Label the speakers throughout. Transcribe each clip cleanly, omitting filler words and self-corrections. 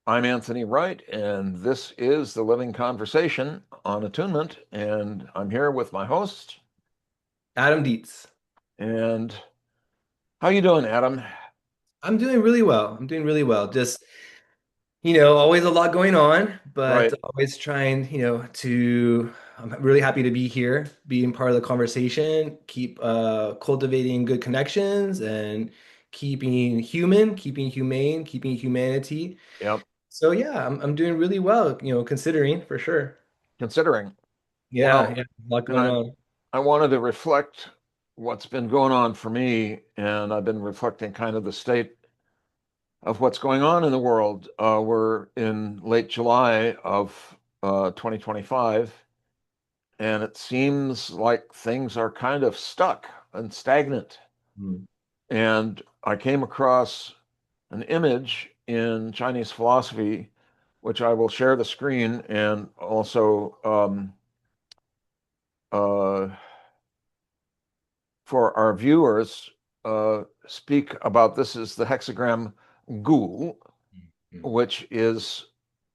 Speaker 1: I'm Anthony Wright, and this is the Living Conversation on Attunement. And I'm here with my host.
Speaker 2: Adam Dietz.
Speaker 1: And how you doing, Adam?
Speaker 2: I'm doing really well. I'm doing really well. Just, always a lot going on, but
Speaker 1: Right.
Speaker 2: always trying, I'm really happy to be here, being part of the conversation, keep cultivating good connections and keeping human, keeping humane, keeping humanity.
Speaker 1: Yep.
Speaker 2: So yeah, I'm doing really well, considering for sure.
Speaker 1: Considering.
Speaker 2: Yeah,
Speaker 1: Well,
Speaker 2: yeah, a lot
Speaker 1: and
Speaker 2: going on.
Speaker 1: I wanted to reflect what's been going on for me, and I've been reflecting kind of the state of what's going on in the world. We're in late July of 2025, and it seems like things are kind of stuck and stagnant.
Speaker 2: Mm.
Speaker 1: And I came across an image in Chinese philosophy, which I will share the screen and also uh, for our viewers speak about. This is the hexagram gu,
Speaker 2: Mm.
Speaker 1: which is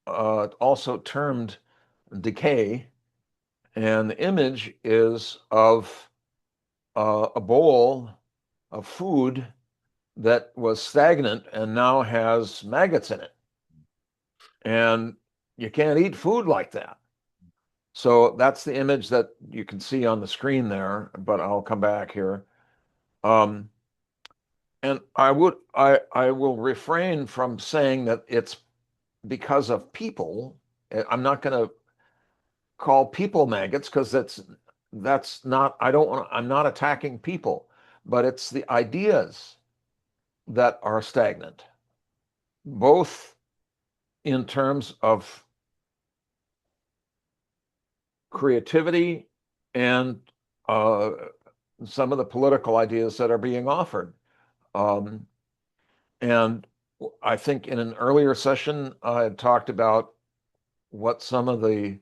Speaker 1: also termed decay. And the image is of a bowl of food that was stagnant and now has maggots in it. And you can't eat food like that. So that's the image that you can see on the screen there, but I'll come back here. Um, and I will refrain from saying that it's because of people. I'm not going to call people maggots because that's not, I don't want, I'm not attacking people, but it's the ideas that are stagnant, both in terms of creativity and uh, some of the political ideas that are being offered. Um, and I think in an earlier session, I had talked about what some of the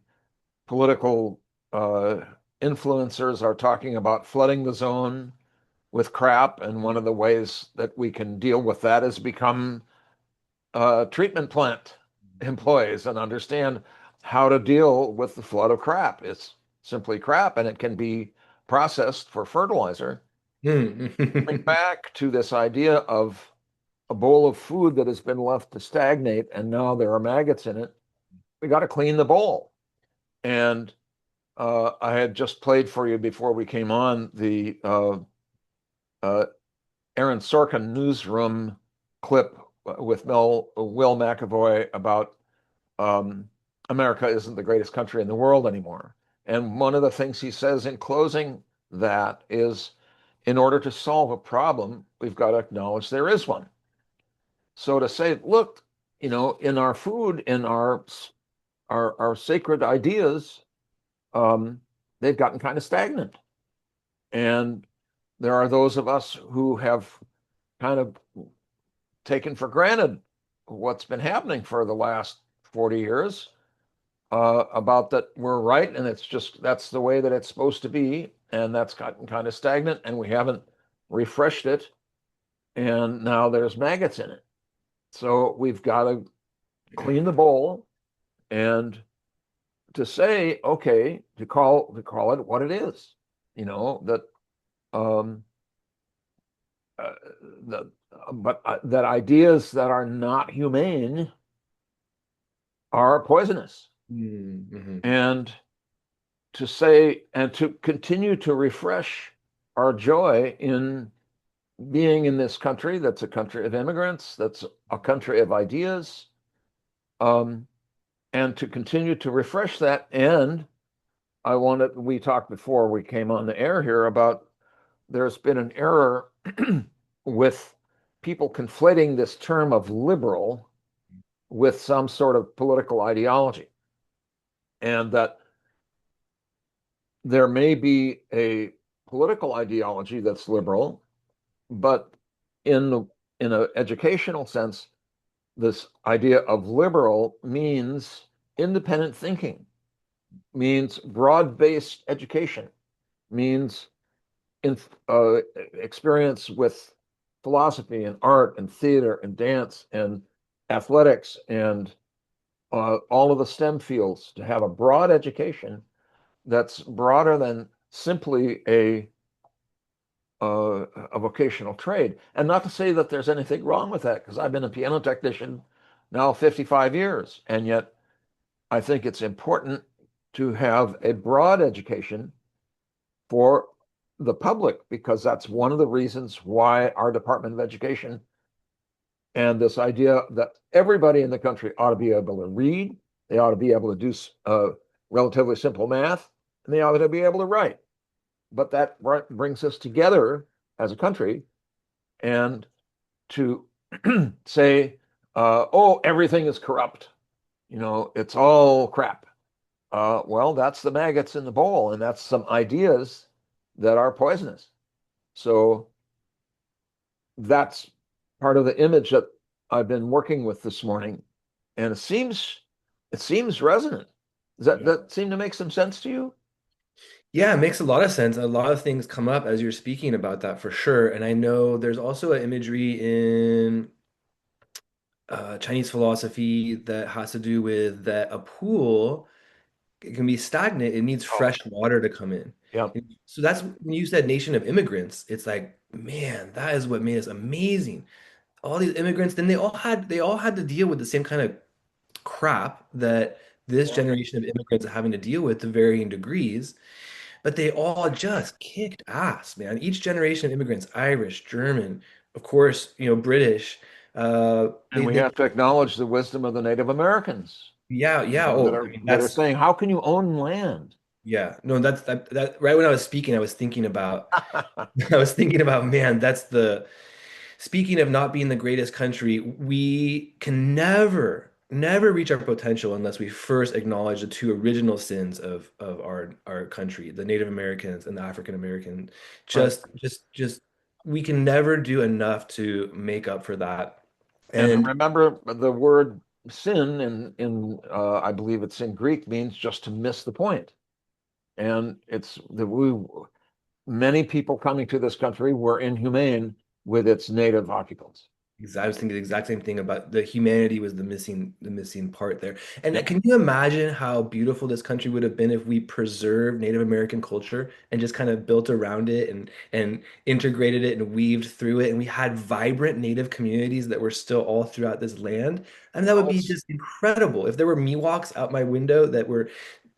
Speaker 1: political uh, influencers are talking about flooding the zone with crap. And one of the ways that we can deal with that is become treatment plant employees and understand how to deal with the flood of crap. It's simply crap, and it can be processed for fertilizer. Coming
Speaker 2: Mm.
Speaker 1: back to this idea of a bowl of food that has been left to stagnate and now there are maggots in it, we got to clean the bowl. And I had just played for you before we came on the uh, Aaron Sorkin newsroom clip with Will McAvoy about um, America isn't the greatest country in the world anymore. And one of the things he says in closing that is, in order to solve a problem, we've got to acknowledge there is one. So to say, look, in our food, in our sacred ideas, um, they've gotten kind of stagnant. And there are those of us who have kind of taken for granted what's been happening for the last 40 years about that we're right, and it's just that's the way that it's supposed to be, and that's gotten kind of stagnant, and we haven't refreshed it, and now there's maggots in it. So we've got to clean the bowl and to say, okay, to call it what it is, that um, uh, the but that ideas that are not humane are poisonous,
Speaker 2: Mhm.
Speaker 1: and to say and to continue to refresh our joy in being in this country that's a country of immigrants, that's a country of ideas, um, and to continue to refresh that. And we talked before we came on the air here about there's been an error with people conflating this term of liberal with some sort of political ideology, and that there may be a political ideology that's liberal, but in the in an educational sense, this idea of liberal means independent thinking, means broad-based education, means in, experience with philosophy and art and theater and dance and athletics and all of the STEM fields, to have a broad education that's broader than simply a vocational trade. And not to say that there's anything wrong with that, because I've been a piano technician now 55 years, and yet I think it's important to have a broad education for the public, because that's one of the reasons why our Department of Education and this idea that everybody in the country ought to be able to read, they ought to be able to do relatively simple math, and they ought to be able to write. But that brings us together as a country, and to say, oh, everything is corrupt, it's all crap. Well, that's the maggots in the bowl, and that's some ideas that are poisonous. So that's part of the image that I've been working with this morning, and it seems resonant. Does that seem to make some sense to you?
Speaker 2: Yeah, it makes a lot of sense. A lot of things come up as you're speaking about that for sure. And I know there's also an imagery in Chinese philosophy that has to do with that a pool, it can be stagnant. It needs
Speaker 1: Oh,
Speaker 2: fresh water to come in.
Speaker 1: yeah.
Speaker 2: So that's when you said nation of immigrants. It's like, man, that is what made us amazing. All these immigrants, then they all had to deal with the same kind of crap that this
Speaker 1: Yeah.
Speaker 2: generation of immigrants are having to deal with to varying degrees. But they all just kicked ass, man. Each generation of immigrants, Irish, German, of course, British.
Speaker 1: And
Speaker 2: They,
Speaker 1: we
Speaker 2: they,
Speaker 1: have to acknowledge the wisdom of the Native Americans,
Speaker 2: yeah, yeah.
Speaker 1: that
Speaker 2: Oh,
Speaker 1: are
Speaker 2: I mean,
Speaker 1: that are
Speaker 2: that's
Speaker 1: saying, how can you own land?
Speaker 2: yeah. No, that. Right when I was speaking, I was thinking about, I was thinking about, man, that's the. Speaking of not being the greatest country, we can never reach our potential unless we first acknowledge the two original sins of our country, the Native Americans and the African Americans.
Speaker 1: Right.
Speaker 2: Just we can never do enough to make up for that.
Speaker 1: And
Speaker 2: And
Speaker 1: remember, the word sin in I believe it's in Greek, means just to miss the point. And it's the we many people coming to this country were inhumane with its native occupants.
Speaker 2: I was thinking the exact same thing about the humanity was the missing part there. And
Speaker 1: Yeah.
Speaker 2: can you imagine how beautiful this country would have been if we preserved Native American culture and just kind of built around it and integrated it and weaved through it, and we had vibrant Native communities that were still all throughout this land? And that would
Speaker 1: Well,
Speaker 2: be just incredible. If there were Miwoks out my window that were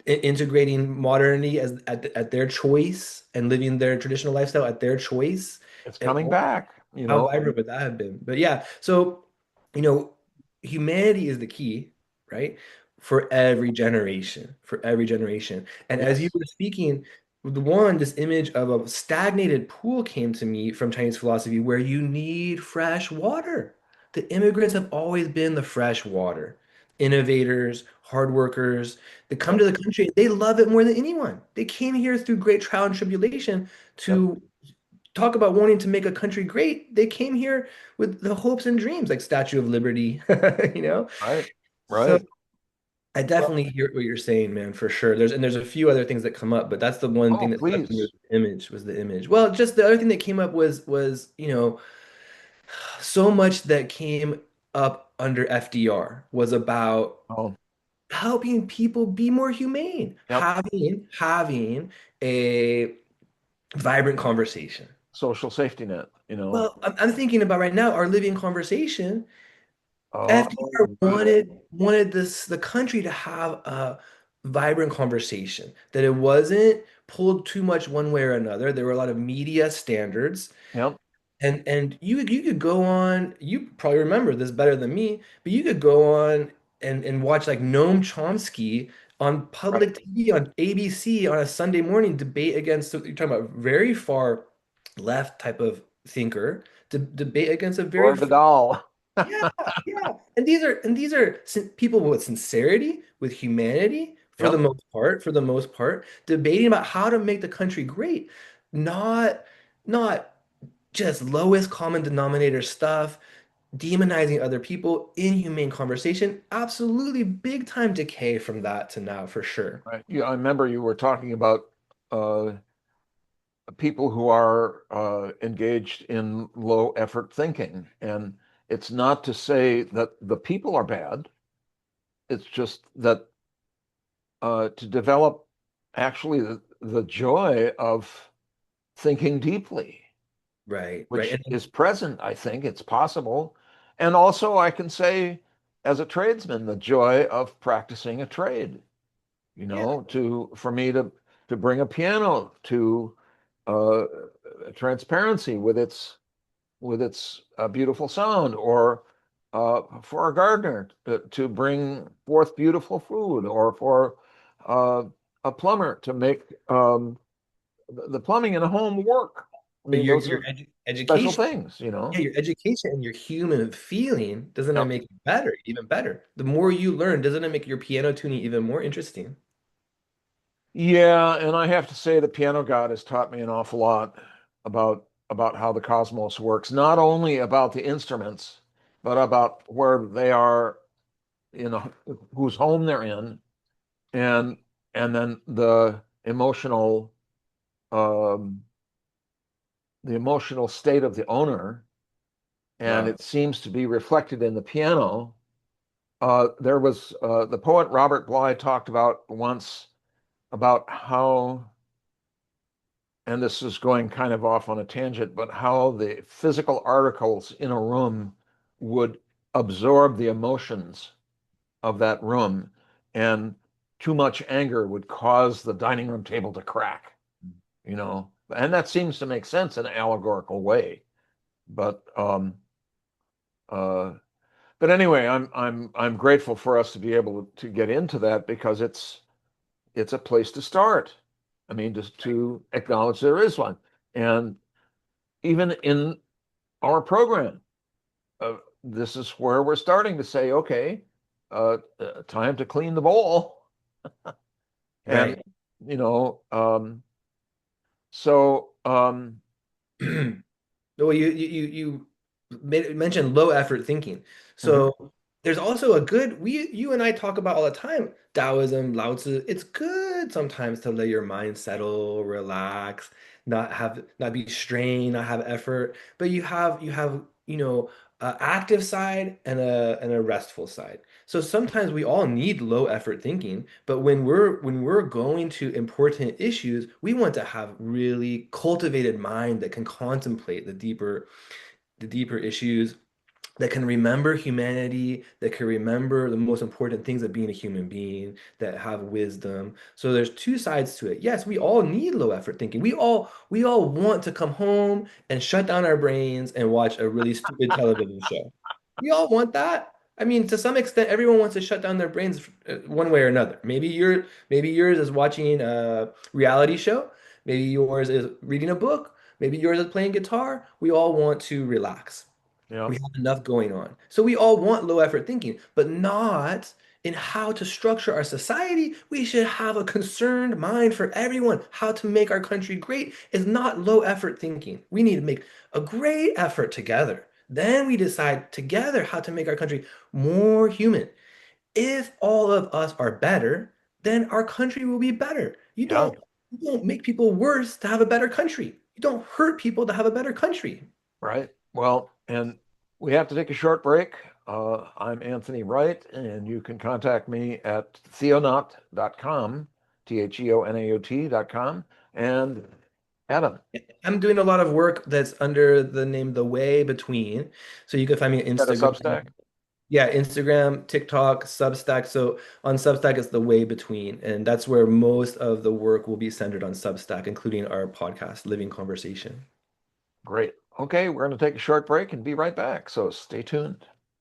Speaker 2: integrating modernity at their choice and living their traditional lifestyle at their choice.
Speaker 1: it's
Speaker 2: And
Speaker 1: coming back,
Speaker 2: how vibrant would that have been? But yeah, so you know, humanity is the key, right? For every generation. And as you
Speaker 1: Yes.
Speaker 2: were speaking, this image of a stagnated pool came to me from Chinese philosophy where you need fresh water. The immigrants have always been the fresh water. Innovators, hard workers, they come
Speaker 1: Yep.
Speaker 2: to the country, they love it more than anyone. They came here through great trial and tribulation
Speaker 1: Yep.
Speaker 2: to talk about wanting to make a country great. They came here with the hopes and dreams, like Statue of Liberty, you know?
Speaker 1: Right.
Speaker 2: So
Speaker 1: Right.
Speaker 2: I
Speaker 1: Well,
Speaker 2: definitely hear what you're saying, man, for sure. There's a few other things that come up, but that's the one thing
Speaker 1: oh,
Speaker 2: that stuck with me was
Speaker 1: please.
Speaker 2: the image, was the image. Well, just the other thing that came up was, so much that came up under FDR was about
Speaker 1: Oh,
Speaker 2: helping people be more humane,
Speaker 1: yep.
Speaker 2: having a vibrant conversation.
Speaker 1: Social safety net.
Speaker 2: Well, I'm thinking about right now our living conversation. FDR
Speaker 1: Oh, right.
Speaker 2: wanted the country to have a vibrant conversation, that it wasn't pulled too much one way or another. There were a lot of media standards,
Speaker 1: Yep.
Speaker 2: and you could go on. You probably remember this better than me, but you could go on and watch like Noam Chomsky on
Speaker 1: Right.
Speaker 2: public TV on ABC on a Sunday morning debate against, you're talking about very far left type of thinker, debate against a very
Speaker 1: Or Vidal.
Speaker 2: yeah, yeah. And these are people with sincerity, with humanity,
Speaker 1: Yep.
Speaker 2: for the most part, debating about how to make the country great, not not just lowest common denominator stuff, demonizing other people, inhumane conversation. Absolutely big time decay from that to now for sure.
Speaker 1: Right. Yeah, I remember you were talking about uh, people who are engaged in low effort thinking, and It's not to say that the people are bad. It's just that to develop actually the joy of thinking deeply,
Speaker 2: Right, right.
Speaker 1: which is present, I think it's possible. And also, I can say, as a tradesman, the joy of practicing a trade,
Speaker 2: Yeah.
Speaker 1: for me to bring a piano to uh, transparency with its beautiful sound, or for a gardener to bring forth beautiful food, or for uh, a plumber to make the plumbing in a home work. I
Speaker 2: So
Speaker 1: mean, those
Speaker 2: your
Speaker 1: are special
Speaker 2: education,
Speaker 1: things, you
Speaker 2: yeah,
Speaker 1: know?
Speaker 2: your education and your human feeling, doesn't that
Speaker 1: Yeah.
Speaker 2: make it better, even better? The more you learn, doesn't it make your piano tuning even more interesting?
Speaker 1: Yeah, and I have to say the piano god has taught me an awful lot about how the cosmos works, not only about the instruments, but about where they are, whose home they're in, and then um, the emotional state of the owner, and
Speaker 2: Wow.
Speaker 1: it seems to be reflected in the piano. There was the poet Robert Bly talked about once about how, and this is going kind of off on a tangent, but how the physical articles in a room would absorb the emotions of that room, and too much anger would cause the dining room table to crack, and that seems to make sense in an allegorical way. But uh, but anyway, I'm grateful for us to be able to get into that, because it's a place to start. I mean, just to acknowledge there is one. And even in our program, this is where we're starting to say, okay, time to clean the bowl. And,
Speaker 2: Right.
Speaker 1: you know, um, so,
Speaker 2: Well, mentioned low effort thinking.
Speaker 1: mhm,
Speaker 2: So there's also a good, you and I talk about all the time, Taoism, Lao Tzu. It's good sometimes to let your mind settle, relax, not be strained, not have effort. But you have, active side and a restful side. So sometimes we all need low effort thinking, but when we're going to important issues, we want to have really cultivated mind that can contemplate the deeper issues, that can remember humanity, that can remember the most important things of being a human being, that have wisdom. So there's two sides to it. Yes, we all need low effort thinking. We all want to come home and shut down our brains and watch a really stupid television show. We all want that. I mean, to some extent, everyone wants to shut down their brains one way or another. Maybe yours is watching a reality show. Maybe yours is reading a book. Maybe yours is playing guitar. We all want to relax.
Speaker 1: yeah,
Speaker 2: We have enough going on. So we all want low effort thinking, but not in how to structure our society. We should have a concerned mind for everyone. How to make our country great is not low effort thinking. We need to make a great effort together. Then we decide together how to make our country more human. If all of us are better, then our country will be better. You
Speaker 1: yeah,
Speaker 2: don't you don't make people worse to have a better country. You don't hurt people to have a better country.
Speaker 1: right. Well, and we have to take a short break. I'm Anthony Wright, and you can contact me at theonaut.com, theonaut.com, and Adam
Speaker 2: I'm doing a lot of work that's under the name The Way Between. So you can find me on
Speaker 1: at a
Speaker 2: Instagram.
Speaker 1: Substack.
Speaker 2: Yeah, Instagram, TikTok, Substack. So on Substack, it's The Way Between. And that's where most of the work will be centered on Substack, including our podcast, Living Conversation.
Speaker 1: Great. Okay, we're going to take a short break and be right back. So stay tuned.